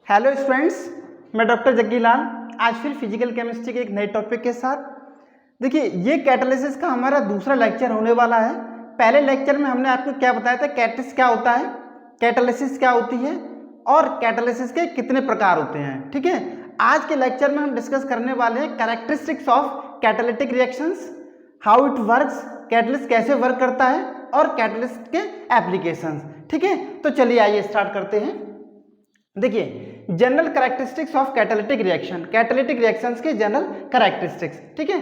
Hello students, मैं doctor Jaggi लाल आज फिर फिजिकल केमिस्ट्री के एक नए टॉपिक के साथ। देखिए, ये कैटालिसिस का हमारा दूसरा लेक्चर होने वाला है। पहले लेक्चर में हमने आपको क्या बताया था, कैटालिसिस क्या होता है, कैटालिसिस क्या होती है और कैटालिसिस के कितने प्रकार होते हैं। ठीक है, आज के लेक्चर में हम डिस्कस करने वाले हैं characteristics of catalytic reactions, how it works, catalyst कैसे वर्क करता है और कैटालिस्ट के एप्लीकेशंस। ठीक है, तो चलिए आइए स्टार्ट करते हैं। देखिए, general characteristics of catalytic reaction, catalytic reactions के जनरल कैरेक्टरिस्टिक्स। ठीक है,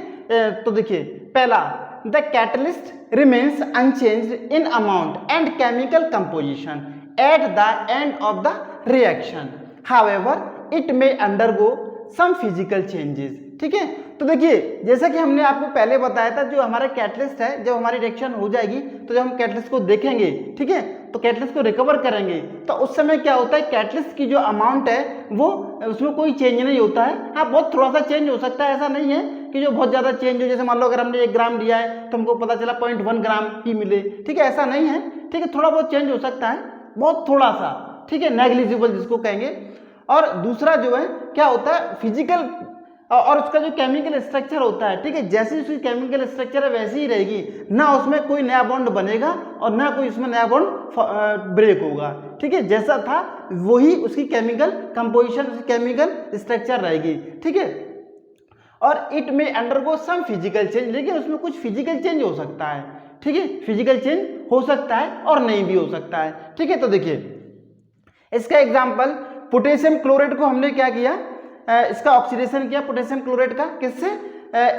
तो देखिए पहला, the catalyst remains unchanged in amount and chemical composition at the end of the reaction, however it may undergo some physical changes. ठीक है, तो देखिए जैसा कि हमने आपको पहले बताया था, जो हमारा कैटलिस्ट है, जब हमारी रिएक्शन हो जाएगी तो जब हम कैटलिस्ट को देखेंगे, ठीक है, तो कैटलिस्ट को रिकवर करेंगे तो उस समय क्या होता है, कैटलिस्ट की जो अमाउंट है वो उसमें कोई चेंज नहीं होता है। हाँ, बहुत थोड़ा सा चेंज हो सकता है, ऐसा नहीं है कि जो बहुत ज़्यादा चेंज हो। जैसे मान लो अगर हमने 1 ग्राम लिया है तो हमको पता चला 0.1 ग्राम ही मिले। ठीक है, ऐसा नहीं है। ठीक है, थोड़ा बहुत चेंज हो सकता है, बहुत थोड़ा सा। ठीक है, नेग्लिजिबल जिसको कहेंगे। और दूसरा जो है क्या होता है, फिजिकल और उसका जो केमिकल स्ट्रक्चर होता है, ठीक है, जैसी उसकी केमिकल स्ट्रक्चर है वैसी ही रहेगी, ना उसमें कोई नया बॉन्ड बनेगा और ना कोई उसमें नया बॉन्ड ब्रेक होगा। ठीक है, जैसा था वही उसकी केमिकल कंपोजिशन, केमिकल स्ट्रक्चर रहेगी। ठीक है, और इट में अंडरगो सम फिजिकल चेंज, लेकिन उसमें कुछ फिजिकल चेंज हो सकता है। ठीक है, फिजिकल चेंज हो सकता है और नहीं भी हो सकता है। ठीक है, तो देखिए इसका एग्जाम्पल, पोटेशियम क्लोराइड को हमने क्या किया, इसका ऑक्सीडेशन किया पोटेशियम क्लोराइड का, किससे,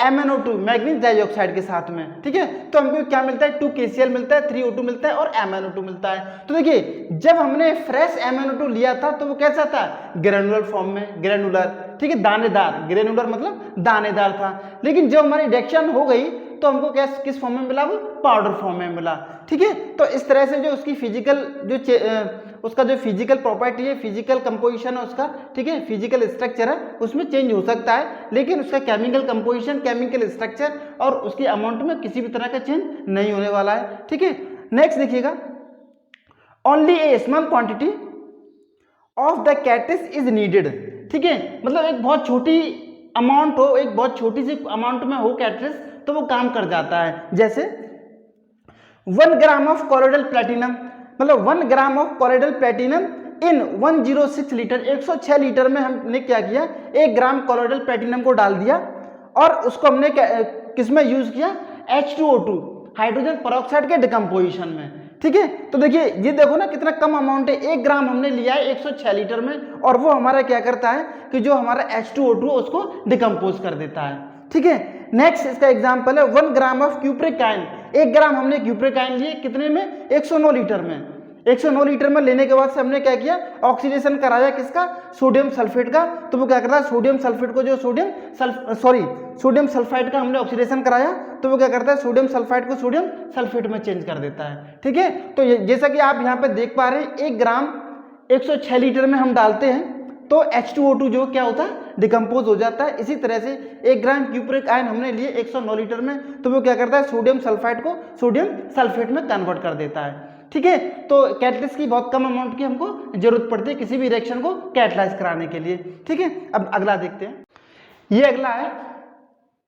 MnO2 मैग्नीज डाइऑक्साइड के साथ में। ठीक है, तो हमको क्या मिलता है, 2 KCl मिलता है, 3 O2 मिलता है और MnO2 मिलता है। तो देखिए जब हमने फ्रेश MnO2 लिया था तो वो कैसा था, ग्रेनुलर फॉर्म में, ग्रेनुलर, ठीक है, दानेदार, ग्रेनुलर मतलब दानेदार था। लेकिन जब हमारी रिएक्शन हो गई तो हमको किस फॉर्म में मिला, वो पाउडर फॉर्म में मिला। ठीक है, तो इस तरह से जो उसकी फिजिकल उसका जो फिजिकल प्रॉपर्टी है, फिजिकल कंपोजिशन है उसका, ठीक है, फिजिकल स्ट्रक्चर है, उसमें चेंज हो सकता है, लेकिन उसका केमिकल कंपोजिशन, केमिकल स्ट्रक्चर और उसकी अमाउंट में किसी भी तरह का चेंज नहीं होने वाला है। ठीक है, नेक्स्ट देखिएगा, only A small quantity of the catalyst is needed. ठीक है, मतलब एक बहुत छोटी अमाउंट हो, एक बहुत छोटी सी अमाउंट में हो कैटालिस्ट तो वो काम कर जाता है। जैसे 1 ग्राम ऑफ कोलोइडल प्लेटिनम, मतलब 1 gram of colloidal platinum in 106 litre, 106 litre में हमने क्या किया, 1 ग्राम कोलोइडल प्लेटिनम को डाल दिया और उसको हमने किसमें यूज किया, H2O2 हाइड्रोजन पेरोक्साइड के डिकम्पोजिशन में। ठीक है, तो देखिए ये देखो ना कितना कम अमाउंट है, 1 ग्राम हमने लिया है 106 लीटर में और वो हमारा क्या करता है कि जो हमारा H2O2 उसको डिकम्पोज कर देता है। ठीक है, नेक्स्ट इसका एग्जांपल है 1 ग्राम ऑफ क्यूप्रिक आयन, 1 ग्राम हमने क्यूप्रिक आयन लिए, कितने में, 109 लीटर में। 109 लीटर में लेने के बाद से हमने क्या किया, ऑक्सीडेशन कराया किसका, सोडियम सल्फेट का। तो वो क्या करता है, सोडियम सल्फेट को, जो सोडियम सल्फाइड का हमने ऑक्सीडेशन कराया तो वो क्या करता है, सोडियम सल्फाइड को सोडियम सल्फेट में चेंज कर देता है। ठीक है, तो जैसा कि आप यहाँ पे देख पा रहे हैं, 1 ग्राम 106 लीटर में हम डालते हैं तो H2O2 जो क्या होता है, डिकम्पोज हो जाता है। इसी तरह से 1 ग्राम क्यूप्रिक आयन हमने लिए 109 लीटर में तो वो क्या करता है, सोडियम सल्फाइड को सोडियम सल्फेट में कन्वर्ट कर देता है। ठीक है, तो कैटलिस्ट की बहुत कम अमाउंट की हमको जरूरत पड़ती है किसी भी रिएक्शन को कैटलाइज कराने के लिए। ठीक है, अब अगला देखते हैं, ये अगला है,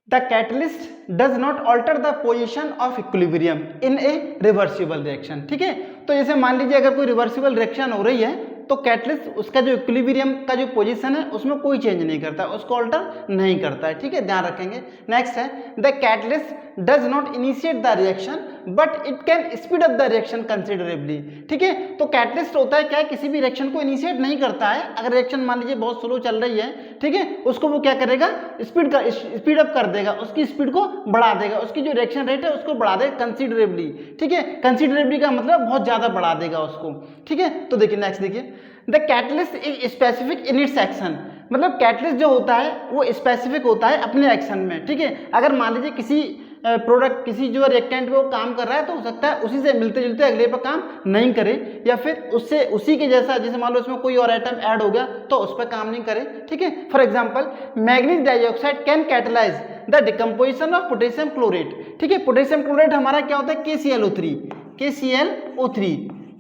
the catalyst does not alter the position of equilibrium in a reversible reaction. ठीक है, तो जैसे मान लीजिए अगर कोई रिवर्सिबल रिएक्शन हो रही है तो कैटलिस्ट उसका जो इक्विलिब्रियम का जो पोजीशन है उसमें कोई चेंज नहीं करता, उसको ऑल्टर नहीं करता है। ठीक है, ध्यान रखेंगे। नेक्स्ट है, the catalyst does not initiate the reaction but it can speed up the reaction considerably. ठीक है, तो कैटलिस्ट होता है क्या, किसी भी रिएक्शन को इनिशिएट नहीं करता है। अगर रिएक्शन मान लीजिए बहुत स्लो चल रही है, ठीक है, उसको वो क्या करेगा, स्पीड अप कर देगा, उसकी स्पीड को बढ़ा देगा, उसकी जो रिएक्शन रेट है उसको बढ़ा देगा कंसिडरेबली। ठीक है, कंसिडरेबली का मतलब बहुत ज्यादा बढ़ा देगा उसको। ठीक है, तो देखिए नेक्स्ट देखिए, the catalyst is specific in its action, मतलब कैटलिस्ट जो होता है वो स्पेसिफिक होता है अपने एक्शन में। ठीक है, अगर मान लीजिए किसी प्रोडक्ट, किसी जो रिएक्टेंट पे वो काम कर रहा है तो हो सकता है उसी से मिलते जुलते अगले पर काम नहीं करे, या फिर उससे उसी के जैसा, जैसे मान लो उसमें कोई और आइटम ऐड हो गया तो उस पर काम नहीं करे। ठीक है, for example manganese dioxide can catalyse the decomposition of potassium chlorate. ठीक है, पोटेशियम क्लोरेट हमारा क्या होता है, KClO3।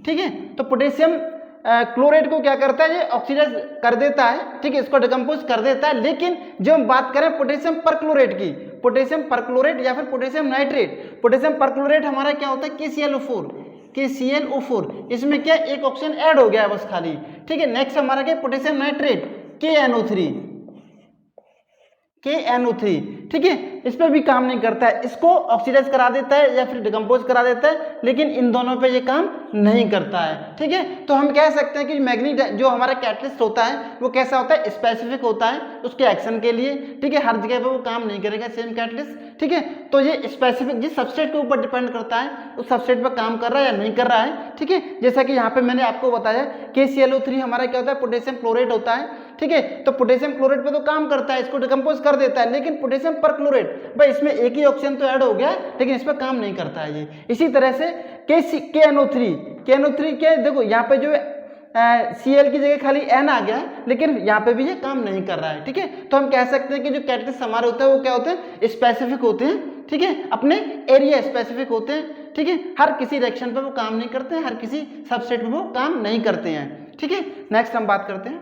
ठीक है, तो पोटेशियम क्लोराइड को क्या करता है, ये ऑक्सीडाइज कर देता है, ठीक है, इसको डिकम्पोज कर देता है। लेकिन जो हम बात करें पोटेशियम परक्लोरेट की, पोटेशियम परक्लोरेट या फिर पोटेशियम नाइट्रेट, पोटेशियम परक्लोरेट हमारा क्या होता है KClO4, KClO4, इसमें क्या एक ऑक्सीजन ऐड हो गया है बस खाली, ठीक है। नेक्स्ट हमारा क्या पोटेशियम नाइट्रेट KNO3, KNO3, ठीक है, इस पर भी काम नहीं करता है, इसको ऑक्सीडाइज करा देता है या फिर डिकम्पोज करा देता है, लेकिन इन दोनों पे ये काम नहीं करता है, ठीक है। तो हम कह सकते हैं कि मैग्नीज जो हमारा कैटलिस्ट होता है वो कैसा होता है, स्पेसिफिक होता है उसके एक्शन के लिए, ठीक है, हर जगह पे वो काम नहीं करेगा सेम कैटलिस्ट, ठीक है। तो ये स्पेसिफिक जिस सबस्ट्रेट के ऊपर डिपेंड करता है उस सबस्ट्रेट पर काम कर रहा है या नहीं कर रहा है, ठीक है। जैसा कि यहाँ पे मैंने आपको बताया KClO3 हमारा क्या होता है, पोटेशियम क्लोरेट होता है, ठीक है। तो पोटेशियम क्लोरेट पे तो काम करता है, इसको डिकम्पोज कर देता है, लेकिन पोटेशियम परक्लोरेट भाई इसमें एक ही ऑक्सीजन तो ऐड हो गया लेकिन इस पर काम नहीं करता है ये। इसी तरह से KNO3 के देखो यहाँ पे जो Cl की जगह खाली N आ गया है, लेकिन यहाँ पे भी ये काम नहीं कर रहा है, ठीक है। तो हम कह सकते हैं कि जो कैटलिस्ट हमारे होते हैं वो क्या होते हैं, स्पेसिफिक होते हैं, ठीक है, अपने एरिया स्पेसिफिक होते हैं, ठीक है, हर किसी रिएक्शन पे वो काम नहीं करते हैं, हर किसी सबस्ट्रेट पे वो काम नहीं करते हैं, ठीक है। नेक्स्ट हम बात करते हैं,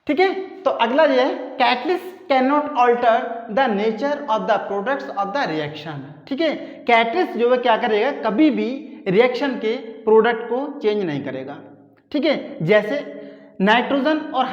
ठीक है। तो अगला ये है catalyst can not alter the nature of the products of the reaction, ठीक है। कैटलिस्ट जो है क्या करेगा, कभी भी रिएक्शन के प्रोडक्ट को चेंज नहीं करेगा, ठीक है। जैसे नाइट्रोजन और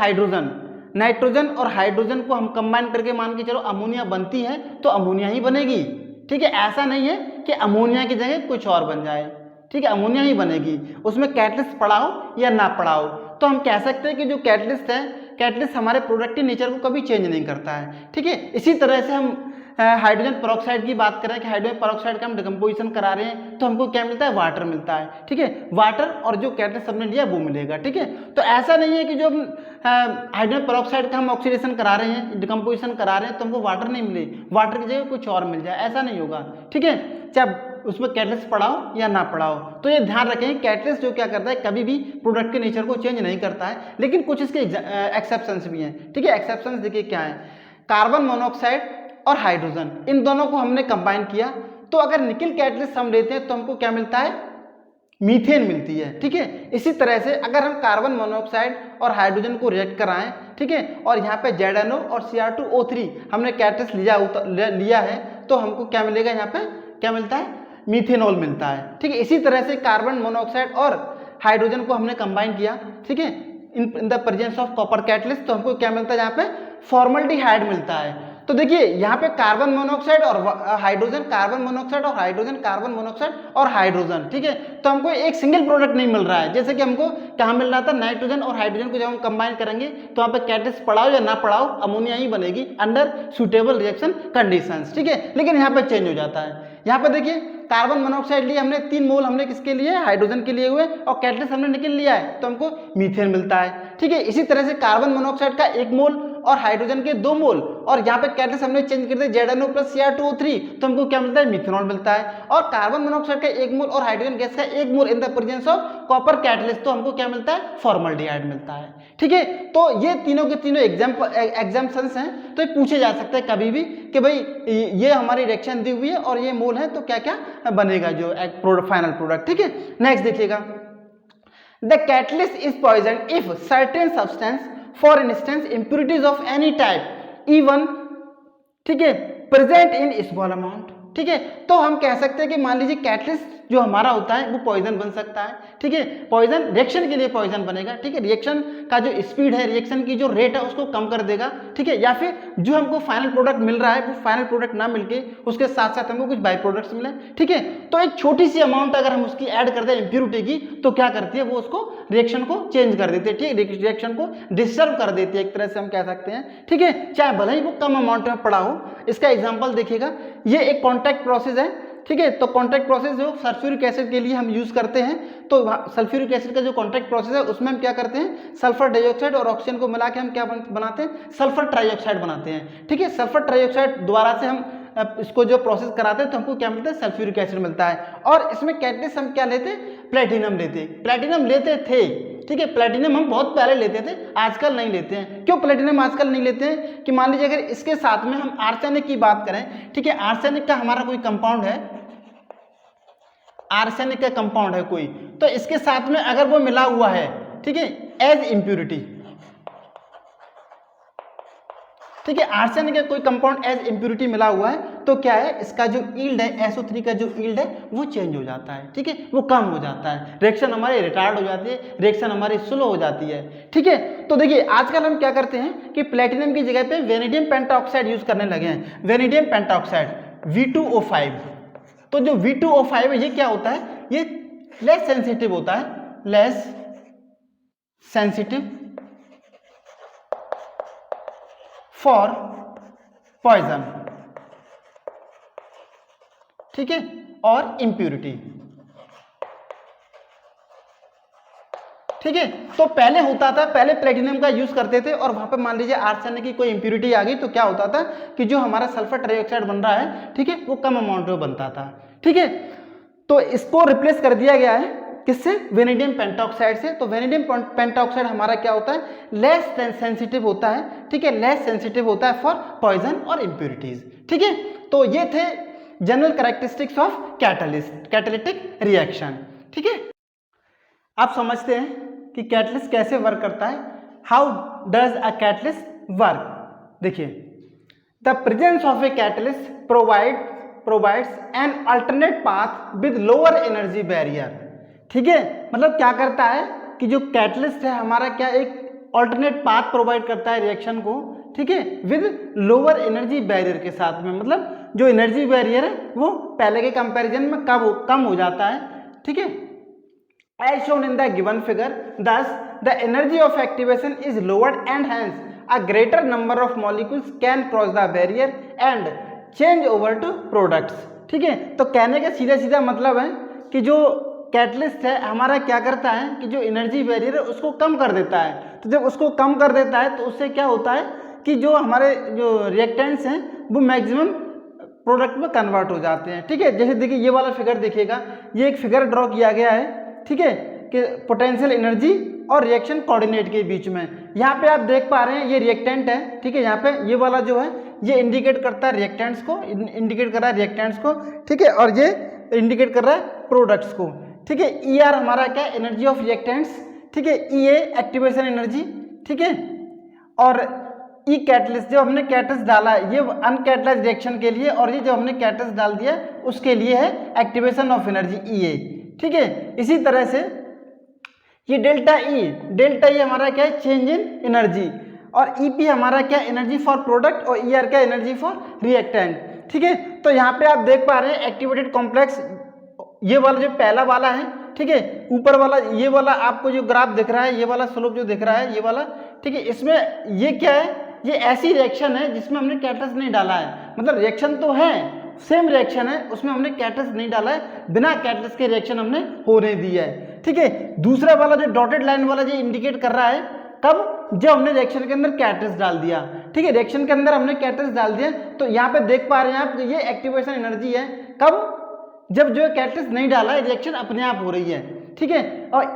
हाइड्रोजन को हम कंबाइन करके मान के चलो अमोनिया बनती है तो अमोनिया ही बनेगी, ठीक है। ऐसा नहीं है कि अमोनिया की जगह कुछ और बन जाए, ठीक है, अमोनिया ही बनेगी, उसमें कैटलिस्ट पड़ाओ या ना पड़ाओ। तो हम कह सकते हैं कि जो कैटलिस्ट है, कैटलिस्ट हमारे प्रोडक्ट के नेचर को कभी चेंज नहीं करता है, ठीक है। इसी तरह से हम हाइड्रोजन पेरोक्साइड की बात करें कि हाइड्रोजन पेरोक्साइड का हम डिकम्पोजिशन करा रहे हैं तो हमको क्या मिलता है, वाटर मिलता है, ठीक है। वाटर और जो कैटलिस्ट हमने लिया वो मिलेगा, ठीक है। तो ऐसा नहीं है कि जो हाइड्रोजन पेरोक्साइड का हम ऑक्सीडेशन करा रहे हैं, डिकम्पोजिशन करा रहे हैं तो हमको वाटर नहीं मिले, वाटर की जगह कुछ और मिल जाए, ऐसा नहीं होगा, ठीक है, चाहे उसमें कैटलिस्ट पढ़ाओ या ना पढ़ाओ। तो ये ध्यान रखें कैटलिस्ट जो क्या करता है कभी भी प्रोडक्ट के नेचर को चेंज नहीं करता है, लेकिन कुछ इसके एक्सेप्शंस भी हैं, ठीक है। एक्सेप्शंस देखिए क्या है, कार्बन मोनोऑक्साइड और हाइड्रोजन, इन दोनों को हमने कंबाइन किया तो अगर निकल कैटलिस्ट हम लेते हैं तो हमको क्या मिलता है, मीथेन मिलती है, ठीक है। इसी तरह से अगर हम कार्बन मोनोऑक्साइड और हाइड्रोजन को रिएक्ट कराएं, ठीक है, और यहाँ पे ZNO और Cr2O3 हमने कैटलिस्ट लिया है तो हमको क्या मिलेगा, यहाँ पे क्या मिलता है, मीथेनॉल मिलता है, ठीक है। इसी तरह से कार्बन मोनोऑक्साइड और हाइड्रोजन को हमने कंबाइन किया, ठीक है, इन the presence of copper catalyst तो हमको क्या मिलता है, यहाँ पे फॉर्मल्डिहाइड मिलता है। तो देखिए यहाँ पे कार्बन मोनोऑक्साइड और हाइड्रोजन, कार्बन मोनोऑक्साइड और हाइड्रोजन, कार्बन मोनोऑक्साइड और हाइड्रोजन, ठीक है। तो हमको एक सिंगल प्रोडक्ट नहीं मिल रहा है, जैसे कि हमको कहाँ मिल रहा था, नाइट्रोजन और हाइड्रोजन को जब हम कंबाइन करेंगे तो वहाँ पे कैटलिस्ट पढ़ाओ या ना पढ़ाओ अमोनिया ही बनेगी अंडर सुटेबल रिएक्शन कंडीशंस, ठीक है। लेकिन यहाँ पे चेंज हो जाता है, यहाँ पे देखिए कार्बन मोनोऑक्साइड लिए हमने 3 मोल हमने किसके लिए, हाइड्रोजन के लिए हुए, और कैटलिस्ट हमने निकल लिया है तो हमको मीथेन मिलता है, ठीक है। इसी तरह से कार्बन मोनोऑक्साइड का 1 मोल और हाइड्रोजन के 2 मोल और यहाँ पे कैटलिस्ट हमने चेंज कर दिया ZNO + Cr2O3 तो हमको क्या मिलता है, मिथेनॉल मिलता है। और कार्बन मोनोऑक्साइड का 1 मोल और हाइड्रोजन गैस का 1 mole in the presence of copper catalyst तो हमको क्या मिलता है, फॉर्मल्डिहाइड मिलता है, ठीक है। तो ये तीनों के तीनों एग्जाम्पल्स हैं, तो ये पूछे जा सकते हैं कभी भी कि भाई ये हमारी रिएक्शन दी हुई है और ये मोल है तो क्या क्या बनेगा जो फाइनल प्रोडक्ट, ठीक है। नेक्स्ट देखिएगा, the catalyst is poison if certain substance for instance impurities of any type even, ठीक है, प्रेजेंट इन स्मॉल अमाउंट, ठीक है। तो हम कह सकते हैं कि मान लीजिए कैटलिस्ट जो हमारा होता है वो पॉइजन बन सकता है, ठीक है, पॉइजन रिएक्शन के लिए पॉइजन बनेगा, ठीक है, रिएक्शन का जो स्पीड है, रिएक्शन की जो रेट है उसको कम कर देगा, ठीक है, या फिर जो हमको फाइनल प्रोडक्ट मिल रहा है वो फाइनल प्रोडक्ट ना मिलके उसके साथ साथ हमको कुछ बाई प्रोडक्ट्स मिले, ठीक है। तो एक छोटी सी अमाउंट अगर हम उसकी ऐड कर दें इम्प्यूरिटी की तो क्या करती है, वो उसको रिएक्शन को चेंज कर देती है, ठीक है, रिएक्शन को डिस्टर्ब कर देती है एक तरह से हम कह सकते हैं, ठीक है, चाहे भले ही वो कम अमाउंट में पड़ा हो। इसका एग्जाम्पल देखिएगा, ये एक कॉन्टैक्ट प्रोसेस है, ठीक है। तो कॉन्टैक्ट प्रोसेस जो सल्फ्यूरिक एसिड के लिए हम यूज करते हैं, तो सल्फ्यूरिक एसिड का जो कॉन्टैक्ट प्रोसेस है उसमें हम क्या करते हैं, सल्फर डाइऑक्साइड और ऑक्सीजन को मिला के हम क्या बनाते हैं, सल्फर ट्राइऑक्साइड बनाते हैं, ठीक है। सल्फर ट्राइऑक्साइड द्वारा से हम इसको जो प्रोसेस कराते हैं तो हमको क्या मिलता है, सल्फ्यूरिक एसिड मिलता है। और इसमें कैटलिस्ट हम क्या लेते, प्लेटिनम लेते थे, ठीक है। प्लेटिनम हम बहुत पहले लेते थे, आजकल नहीं लेते हैं। क्यों प्लेटिनम आजकल नहीं लेते हैं कि मान लीजिए अगर इसके साथ में हम आर्सेनिक की बात करें, ठीक है, आर्सेनिक का हमारा कोई कंपाउंड है, आर्सेनिक का कंपाउंड है कोई, तो इसके साथ में अगर वो मिला हुआ है, ठीक है, एज इम्प्यूरिटी, ठीक है, आर्सेनिक का कोई कंपाउंड एज इम्प्यूरिटी मिला हुआ है तो क्या है, इसका जो यील्ड है SO3 का जो यील्ड है वो चेंज हो जाता है, ठीक है, वो कम हो जाता है, रिएक्शन हमारी रिटार्ड हो जाती है, रिएक्शन हमारी स्लो हो जाती है, ठीक है। तो देखिए आजकल हम क्या करते हैं कि प्लेटिनम की जगह पे वेनेडियम पेंटाऑक्साइड यूज करने लगे हैं, वेनेडियम पेंटाऑक्साइड V2O5। तो जो V2O5 है ये क्या होता है, ये लेस सेंसिटिव होता है, लेस सेंसिटिव फॉर पॉइजन, ठीक है, और इम्प्यूरिटी, ठीक है। तो पहले होता था, पहले प्लेटिनम का यूज करते थे और वहां पे मान लीजिए आर्सेनिक की कोई इम्प्यूरिटी आ गई तो क्या होता था कि जो हमारा सल्फर ट्राइऑक्साइड बन रहा है, ठीक है, वो कम अमाउंट में बनता था, ठीक है। तो इसको रिप्लेस कर दिया गया है किससे, वेनेडियम पेंटाऑक्साइड से। तो वेनेडियम पेंटाऑक्साइड हमारा क्या होता है, लेस सेंसिटिव होता है, ठीक है, लेस सेंसिटिव होता है फॉर पॉइजन और इम्प्यूरिटीज, ठीक है। तो ये थे general characteristics of catalyst, catalytic reaction, ठीक है। आप समझते हैं कि कैटलिस्ट कैसे वर्क करता है, how does a catalyst work. देखिए, the presence of a catalyst provides an alternate path with lower energy barrier, ठीक है। मतलब क्या करता है कि जो कैटलिस्ट है हमारा क्या एक ऑल्टरनेट पाथ प्रोवाइड करता है रिएक्शन को, ठीक है, विद लोअर एनर्जी बैरियर के साथ में, मतलब जो एनर्जी बैरियर है वो पहले के कंपैरिजन में कम हो जाता है, ठीक है। As shown in the given figure, thus the energy of activation is lowered and hence a greater number of molecules can cross the barrier and change over to products, ठीक है। तो कहने का सीधा सीधा मतलब है कि जो कैटलिस्ट है हमारा क्या करता है कि जो एनर्जी बैरियर है उसको कम कर देता है। तो जब उसको कम कर देता है तो उससे क्या होता है कि जो हमारे जो रिएक्टेंट्स हैं वो मैक्सिमम प्रोडक्ट में कन्वर्ट हो जाते हैं, ठीक है। जैसे देखिए ये वाला फिगर देखिएगा, ये एक फिगर ड्रॉ किया गया है, ठीक है, कि पोटेंशियल एनर्जी और रिएक्शन कोऑर्डिनेट के बीच में। यहाँ पे आप देख पा रहे हैं ये रिएक्टेंट है, ठीक है, यहाँ पे ये वाला जो है ये इंडिकेट करता है रिएक्टेंट्स को, इंडिकेट कर रहा है रिएक्टेंट्स को, ठीक है, और ये इंडिकेट कर रहा है प्रोडक्ट्स को, ठीक है। ER हमारा क्या है, एनर्जी ऑफ रिएक्टेंट्स, ठीक है, EA एक्टिवेशन एनर्जी, ठीक है, और ई कैटलिस्ट जो हमने कैटलिस्ट डाला है ये अनकैटलाइज्ड रिएक्शन के लिए, और ये जो हमने कैटलिस्ट डाल दिया उसके लिए है एक्टिवेशन ऑफ एनर्जी EA, ठीक है। इसी तरह से ये डेल्टा ई हमारा क्या है, चेंज इन एनर्जी, और EP हमारा क्या, एनर्जी फॉर प्रोडक्ट, और ER क्या, एनर्जी फॉर रिएक्टेंट, ठीक है। तो यहाँ पे आप देख पा रहे हैं एक्टिवेटेड कॉम्प्लेक्स, ये वाला जो पहला वाला है, ठीक है, ऊपर वाला ये वाला आपको जो ग्राफ दिख रहा है, ये वाला स्लोप जो दिख रहा है ये वाला, ठीक है, इसमें ये क्या है, ये ऐसी रिएक्शन है जिसमें हमने कैटलिस्ट नहीं डाला है, मतलब रिएक्शन तो है, सेम रिएक्शन है, उसमें हमने कैटलिस्ट नहीं डाला है, बिना कैटलिस्ट के रिएक्शन हमने होने दिया है, ठीक है। दूसरा वाला जो डॉटेड लाइन वाला जो इंडिकेट कर रहा है कब, जब हमने रिएक्शन के अंदर कैटलिस्ट डाल दिया, ठीक है, रिएक्शन के अंदर हमने कैटलिस्ट डाल दिया। तो यहाँ पे देख पा रहे हैं आप ये एक्टिवेशन एनर्जी है, कब, जब जो कैटलिस्ट नहीं डाला है रिएक्शन अपने आप हो रही है, ठीक है। और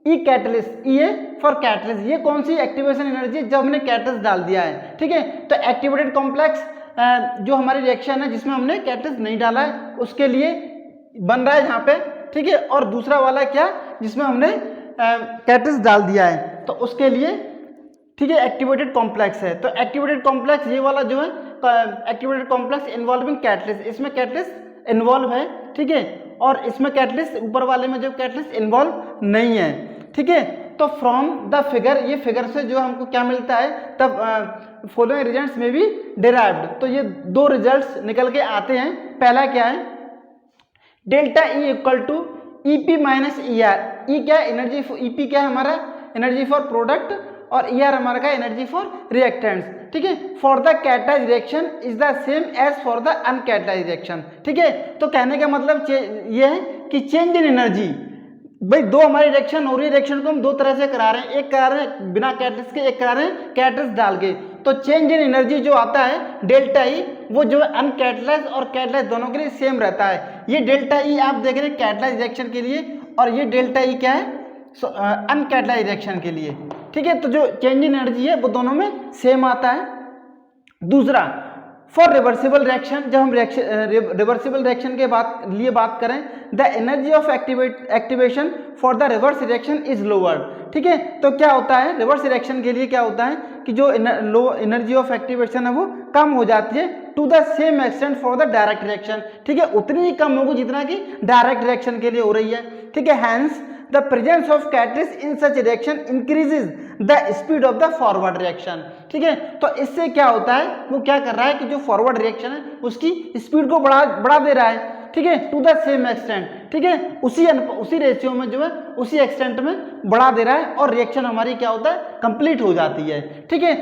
ई कैटलिस्ट, EA फॉर कैटलिस्ट, ये कौन सी एक्टिवेशन एनर्जी है, जब हमने कैटलिस्ट डाल दिया है, ठीक है। तो एक्टिवेटेड कॉम्प्लेक्स जो हमारी रिएक्शन है जिसमें हमने कैटलिस्ट नहीं डाला है उसके लिए बन रहा है यहाँ पे, ठीक है। और दूसरा वाला क्या, जिसमें हमने कैटलिस्ट डाल दिया है तो उसके लिए, ठीक है, एक्टिवेटेड कॉम्प्लेक्स है। तो एक्टिवेटेड कॉम्प्लेक्स ये वाला जो है एक्टिवेटेड कॉम्प्लेक्स इन्वॉल्विंग कैटलिस्ट, इसमें कैटलिस्ट इन्वॉल्व है, ठीक है, और इसमें कैटलिस्ट ऊपर वाले में जो कैटलिस्ट इन्वॉल्व नहीं है, ठीक है। तो फ्रॉम द फिगर, ये फिगर से जो हमको क्या मिलता है, तब फॉलोइंग रिजल्ट्स में भी डिराइव्ड, तो ये दो रिजल्ट्स निकल के आते हैं। पहला क्या है, delta E equal to EP minus ER, E क्या है एनर्जी, EP क्या है हमारा एनर्जी फॉर प्रोडक्ट, और ER हमारा का एनर्जी फॉर रिएक्टेंट्स, ठीक है। For the catalysed reaction is the same as for the uncatalysed reaction, ठीक है। तो कहने का मतलब ये है कि चेंज इन एनर्जी, भाई दो हमारी रिएक्शन हो रही है, रिएक्शन को हम दो तरह से करा रहे हैं, एक करा रहे हैं बिना कैटलिस्ट के, एक करा रहे हैं कैटलिस्ट डाल के। तो चेंज इन एनर्जी जो आता है डेल्टा ई, वो जो है अनकैटलाइज्ड और कैटलाइज्ड दोनों के लिए सेम रहता है। ये डेल्टा ई आप देख रहे हैं कैटलाइज्ड रिएक्शन के लिए, और ये डेल्टा ई क्या है, अनकैटलाइज्ड रिएक्शन के लिए, ठीक है। तो जो चेंज इन एनर्जी है वो दोनों में सेम आता है। दूसरा, फॉर रिवर्सिबल रिएक्शन, जब हम रिवर्सिबल रिएक्शन के लिए बात करें, the energy of activation for the reverse reaction is lower. ठीक है, तो क्या होता है रिवर्स रिएक्शन के लिए क्या होता है कि जो एनर्जी ऑफ एक्टिवेशन है वो कम हो जाती है to the same extent for the direct reaction. ठीक है, उतनी ही कम होगी जितना कि डायरेक्ट रिएक्शन के लिए हो रही है। ठीक है, hence the presence of catalyst in such reaction increases the speed of the forward reaction. ठीक है, तो इससे क्या होता है, वो क्या कर रहा है कि जो फॉरवर्ड रिएक्शन है उसकी स्पीड को बढ़ा दे रहा है। ठीक है, टू द सेम एक्सटेंट। ठीक है, उसी रेशियो में जो है उसी एक्सटेंट में बढ़ा दे रहा है और रिएक्शन हमारी क्या होता है, कंप्लीट हो जाती है। ठीक है,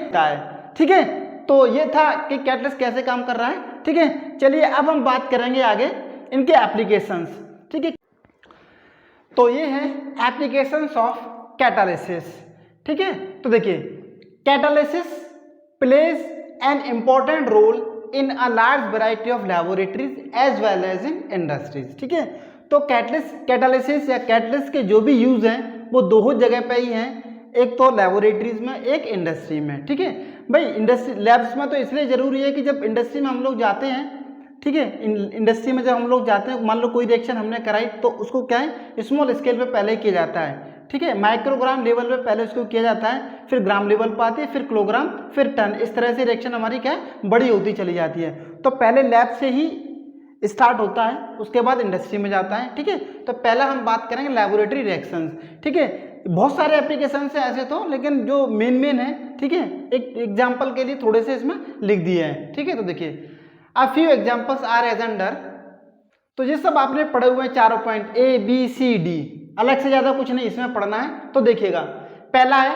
ठीक है, तो ये था कि कैटलिस्ट कैसे काम कर रहा है। ठीक है, चलिए अब हम बात करेंगे आगे इनके एप्लीकेशंस। ठीक है, तो ये है एप्लीकेशंस ऑफ कैटालिसिस। ठीक है, तो देखिए catalysis plays an important role in a large variety of laboratories as well as in industries. ठीक है, तो कैटालिसिस या कैटलिस्ट के जो भी यूज हैं वो दो जगह पे ही हैं, एक तो लैबोरेटरीज में, एक इंडस्ट्री में। ठीक है भाई, इंडस्ट्री लैब्स में तो इसलिए जरूरी है कि जब इंडस्ट्री में हम लोग जाते हैं, ठीक है, इंडस्ट्री में जब हम लोग जाते हैं, मान लो कोई रिएक्शन हमने कराई तो उसको क्या है स्मॉल स्केल पे पहले किया जाता है। ठीक है, माइक्रोग्राम लेवल पे पहले उसको किया जाता है, फिर ग्राम लेवल पर आती है, फिर किलोग्राम, फिर टन, इस तरह से रिएक्शन हमारी क्या है बड़ी होती चली जाती है। तो पहले लैब से ही स्टार्ट होता है, उसके बाद इंडस्ट्री में जाता है। ठीक है, तो पहला हम बात करेंगे लैबोरेटरी रिएक्शंस। ठीक है, बहुत सारे एप्लीकेशन है ऐसे तो, लेकिन जो मेन है, ठीक है, एक एग्जाम्पल के लिए थोड़े से इसमें लिख दिए हैं। ठीक है, तो देखिए A few examples are as under। तो ये सब आपने पढ़े हुए हैं, चारों point A B C D, अलग से ज्यादा कुछ नहीं इसमें पढ़ना है। तो देखिएगा, पहला है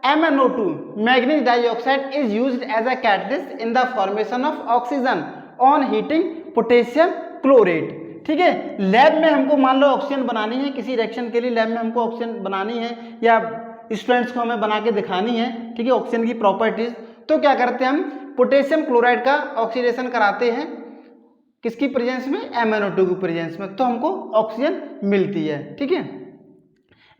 MnO2 manganese dioxide is used as a catalyst in the formation of oxygen on heating potassium chlorate. ठीक है, लैब में हमको मान लो ऑक्सीजन बनानी है, किसी रिएक्शन के लिए लैब में हमको ऑक्सीजन बनानी है या स्टूडेंट्स को हमें बना के दिखानी है। ठीक है, ऑक्सीजन की प्रॉपर्टीज, तो क्या करते हैं हम पोटेशियम क्लोराइड का ऑक्सीडेशन कराते हैं, किसकी प्रेजेंस में, MnO2 की प्रेजेंस में, तो हमको ऑक्सीजन मिलती है। ठीक है,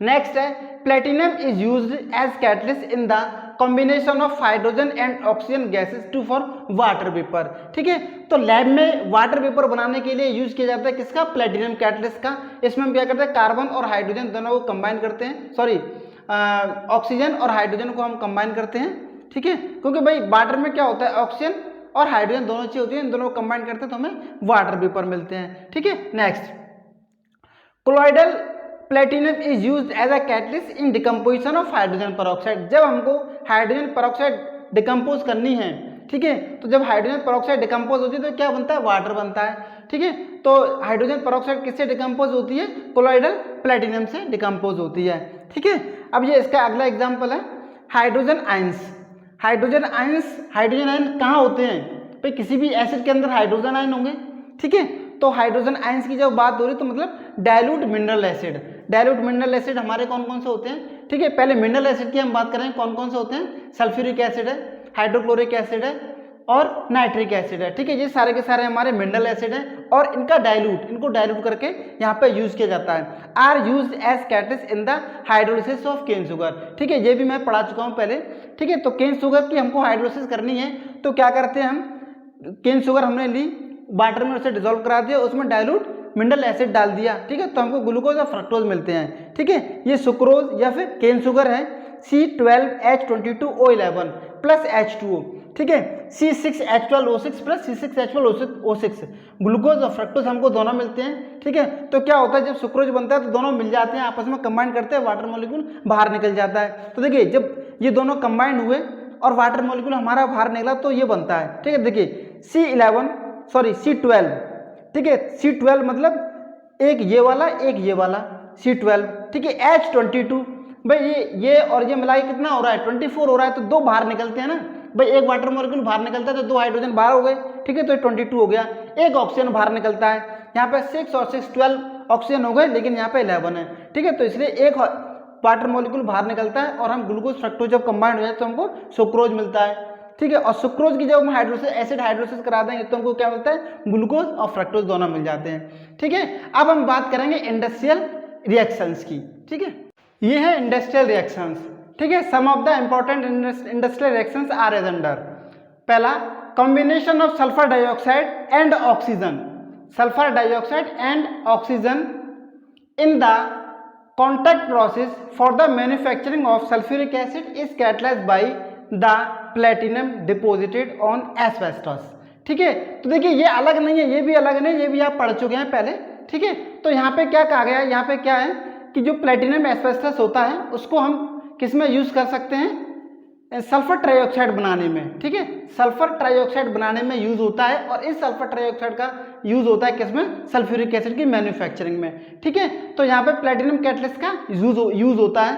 नेक्स्ट है platinum is used as catalyst in the combination of hydrogen and oxygen gases to for water vapour. ठीक है, तो लैब में वाटर वेपर बनाने के लिए यूज किया जाता है किसका, प्लेटिनम कैटलिस्ट का। इसमें हम क्या करते हैं, कार्बन और हाइड्रोजन दोनों को कंबाइन करते हैं, सॉरी ऑक्सीजन और हाइड्रोजन को हम कंबाइन करते हैं। ठीक है, क्योंकि भाई वाटर में क्या होता है, ऑक्सीजन और हाइड्रोजन दोनों चीज होती है, इन दोनों को कंबाइन करते हैं तो हमें वाटर वेपर मिलते हैं। ठीक है, next colloidal platinum is used as a catalyst in decomposition of hydrogen peroxide. जब हमको हाइड्रोजन पेरोक्साइड डिकम्पोज करनी है, ठीक है, तो जब हाइड्रोजन पेरोक्साइड डिकम्पोज होती है तो क्या बनता है, वाटर बनता है। ठीक है, तो हाइड्रोजन पेरोक्साइड किससे डिकम्पोज होती है, कोलॉइडल प्लेटिनम से डिकम्पोज होती है। ठीक है, अब ये इसका अगला एग्जाम्पल है हाइड्रोजन आयंस। हाइड्रोजन आयन कहाँ होते हैं भाई, किसी भी एसिड के अंदर हाइड्रोजन आयन होंगे। ठीक है, तो हाइड्रोजन आयंस की जब बात हो रही है तो मतलब dilute mineral acid. Dilute mineral acid हमारे कौन कौन से होते हैं, ठीक है, पहले मिनरल एसिड की हम बात करें कौन कौन से होते हैं, सल्फ्यूरिक एसिड है, हाइड्रोक्लोरिक एसिड है और नाइट्रिक एसिड है। ठीक है, ये सारे के सारे हमारे मिनरल एसिड हैं और इनको डाइल्यूट करके यहाँ पे यूज किया जाता है। Are used as catalyst in the hydrolysis of cane sugar. ठीक है, ये भी मैं पढ़ा चुका हूँ पहले। ठीक है, तो केन शुगर की हमको हाइड्रोलिसिस करनी है तो क्या करते हैं हम, केन शुगर हमने ली, वाटर में उसे डिजोल्व करा दिया, उसमें डाइल्यूट मिनरल एसिड डाल दिया। ठीक है, तो हमको ग्लूकोज और फ्रक्टोज मिलते हैं। ठीक है, ये सुक्रोज या फिर केन शुगर है, C12H22O11 प्लस H2O। ठीक है, C6H12O6 प्लस C6H12O6। ग्लूकोज और फ्रक्टोज हमको दोनों मिलते हैं। ठीक है, तो क्या होता है जब सुक्रोज बनता है तो दोनों मिल जाते हैं, आपस में कंबाइन करते हैं, वाटर मॉलिक्यूल बाहर निकल जाता है। तो देखिए जब ये दोनों कंबाइन हुए और वाटर मॉलिक्यूल हमारा बाहर निकला तो ये बनता है। ठीक है, देखिए C12, ठीक है, C12 मतलब एक ये वाला एक ये वाला C12। ठीक है, H22 भाई ये और ये मिलाई कितना हो रहा है, 24 हो रहा है, तो दो बाहर निकलते हैं ना भाई, एक वाटर मॉलिक्यूल बाहर निकलता है तो दो हाइड्रोजन बाहर हो गए। ठीक है, तो 22 हो गया। एक ऑक्सीजन बाहर निकलता है, यहाँ पे 6 और 6 12 ऑक्सीजन हो गए, लेकिन यहाँ पे 11 है। ठीक है, तो इसलिए एक वाटर मॉलिक्यूल बाहर निकलता है और हम ग्लूकोज फ्रक्टोज जब कंबाइंड हो जाए तो हमको सुक्रोज मिलता है। ठीक है, और सुक्रोज की जब हम एसिड हाइड्रोलिसिस करा देंगे तो हमको क्या मिलता है, ग्लूकोज और फ्रक्टोज दोनों मिल जाते हैं। ठीक है, अब हम बात करेंगे इंडस्ट्रियल रिएक्शंस की। ठीक है, ये है इंडस्ट्रियल रिएक्शंस। ठीक है, some of the important industrial reactions are as under. पहला combination of sulfur dioxide and oxygen, sulfur dioxide and oxygen in the contact process for the manufacturing of sulfuric acid is catalyzed by the platinum deposited on asbestos। ठीक है, तो देखिए ये अलग नहीं है, ये भी अलग नहीं, ये भी आप पढ़ चुके हैं पहले। ठीक है, तो यहाँ पे क्या कहा गया है, यहाँ पे क्या है कि जो प्लेटिनम एस्बेस्टस होता है उसको हम किस में यूज कर सकते हैं, सल्फर ट्राइऑक्साइड बनाने में। ठीक है, सल्फर ट्राइऑक्साइड बनाने में यूज होता है, और इस सल्फर ट्राइऑक्साइड का यूज होता है किसमें, सल्फ्यूरिक एसिड की मैन्युफैक्चरिंग में। ठीक है, तो यहाँ पे प्लेटिनम कैटलिस्ट का यूज होता है।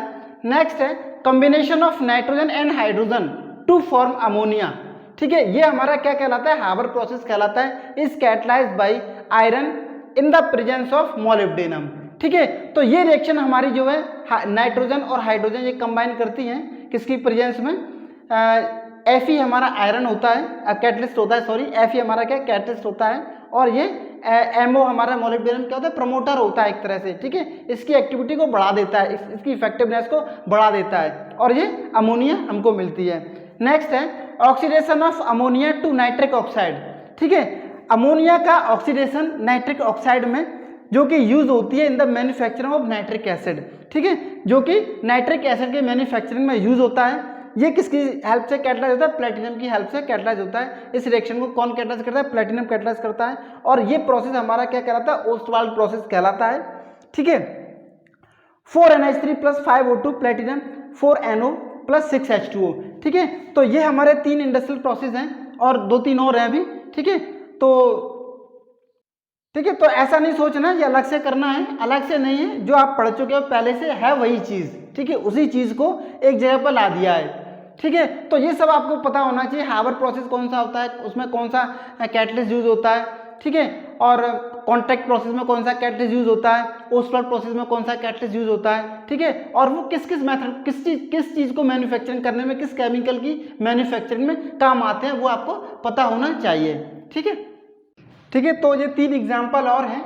नेक्स्ट है combination of nitrogen and hydrogen to form ammonia. ठीक है, ये हमारा क्या कहलाता है, हाबर प्रोसेस कहलाता है। Is catalysed by iron in the presence of molybdenum. ठीक है, तो ये रिएक्शन हमारी जो है नाइट्रोजन और हाइड्रोजन ये कंबाइन करती हैं किसकी प्रेजेंस में, Fe हमारा आयरन होता है, कैटलिस्ट होता है, सॉरी Fe हमारा क्या कैटलिस्ट होता है, और ये MO हमारा मोलिब्डेनम क्या होता है, प्रमोटर होता है एक तरह से। ठीक है, इसकी एक्टिविटी को बढ़ा देता है, इसकी इफेक्टिवनेस को बढ़ा देता है, और ये अमोनिया हमको मिलती है। नेक्स्ट है oxidation of ammonia to nitric oxide. ठीक है, अमोनिया का ऑक्सीडेशन नाइट्रिक ऑक्साइड में जो कि यूज होती है in the manufacturing of nitric acid. ठीक है, जो कि नाइट्रिक एसिड के मैन्युफैक्चरिंग में यूज होता है। ये किसकी हेल्प से कैटलाइज होता है, प्लेटिनम की हेल्प से कैटलाइज होता है। इस रिएक्शन को कौन कैटलाइज करता है, प्लेटिनम कैटलाइज करता है, और ये प्रोसेस हमारा क्या कहलाता है, ओस्टवाल्ड प्रोसेस कहलाता है। ठीक है, 4NH3 + 5O2 platinum 4NO + 6H2O। ठीक है, तो ये हमारे 3 इंडस्ट्रियल प्रोसेस हैं, और 2-3 और हैं अभी। ठीक है, तो ऐसा नहीं सोचना ये अलग से करना है, अलग से नहीं है, जो आप पढ़ चुके हो पहले से है वही चीज़। ठीक है, उसी चीज़ को एक जगह पर ला दिया है। ठीक है, तो ये सब आपको पता होना चाहिए, हाबर प्रोसेस कौन सा होता है, उसमें कौन सा कैटलिस्ट यूज होता है। ठीक है, और कॉन्टैक्ट प्रोसेस में कौन सा कैटलिस्ट यूज होता है, ओस्टवाल्ड प्रोसेस में कौन सा कैटलिस्ट यूज होता है। ठीक है, और वो किस किस मेथड किस चीज़ को मैन्युफैक्चरिंग करने में, किस केमिकल की मैन्युफैक्चरिंग में काम आते हैं, वो आपको पता होना चाहिए। ठीक है, तो ये 3 एग्जाम्पल और हैं।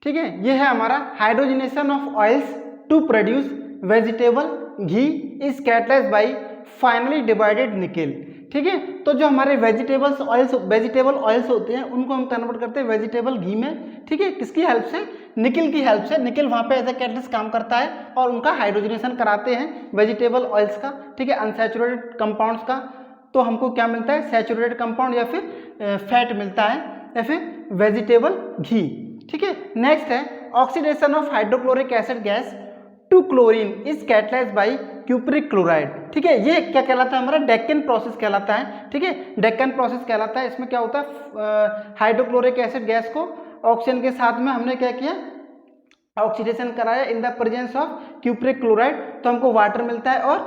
ठीक है, ये है हमारा hydrogenation of oils to produce vegetable ghee is catalysed by finely divided nickel. ठीक है, तो जो हमारे वेजिटेबल ऑयल्स होते हैं उनको हम कन्वर्ट करते हैं वेजिटेबल घी में। ठीक है, किसकी हेल्प से, निकेल की हेल्प से। निकेल वहाँ पे एज ए कैटलिस्ट काम करता है, और उनका हाइड्रोजनेशन कराते हैं वेजिटेबल ऑयल्स का। ठीक है, अनसैचुरेटेड कंपाउंड्स का, तो हमको क्या मिलता है, सैचुरेटेड कंपाउंड या फिर फैट मिलता है, या फिर वेजिटेबल घी। ठीक है, नेक्स्ट है oxidation of hydrochloric acid gas to chlorine is catalysed by cupric chloride. ठीक है, ये क्या कहलाता है, हमारा डेक्कन प्रोसेस कहलाता है। ठीक है, डेक्कन प्रोसेस कहलाता है। इसमें क्या होता है, हाइड्रोक्लोरिक एसिड गैस को ऑक्सीजन के साथ में हमने क्या किया, ऑक्सीडेशन कराया इन the presence of cupric chloride, तो हमको वाटर मिलता है और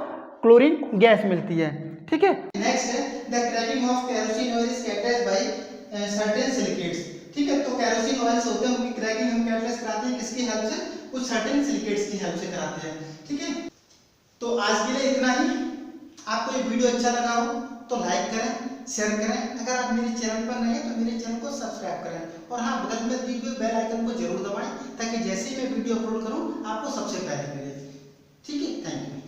क्लोरीन गैस मिलती है। ठीक है, नेक्स्ट है the cracking of kerosene oil is catalysed by certain silicates. ठीक है, तो केरोसिन ऑयल्स होते हैं, उनकी क्रैकिंग हम कैटलाइज कराते हैं किसकी हेल्प से, कुछ सर्टेन सिलिकेट्स की हेल्प से कराते हैं। ठीक है, तो आज के लिए इतना ही। आपको ये वीडियो अच्छा लगा हो तो लाइक करें, शेयर करें। अगर आप मेरे चैनल पर नए हैं तो मेरे चैनल को सब्सक्राइब करें, और हाँ, बगल में दिए हुए बेल आइकन को जरूर दबाएं, ताकि जैसे ही मैं वीडियो अपलोड करूं आपको सबसे पहले मिले। ठीक है, थैंक यू।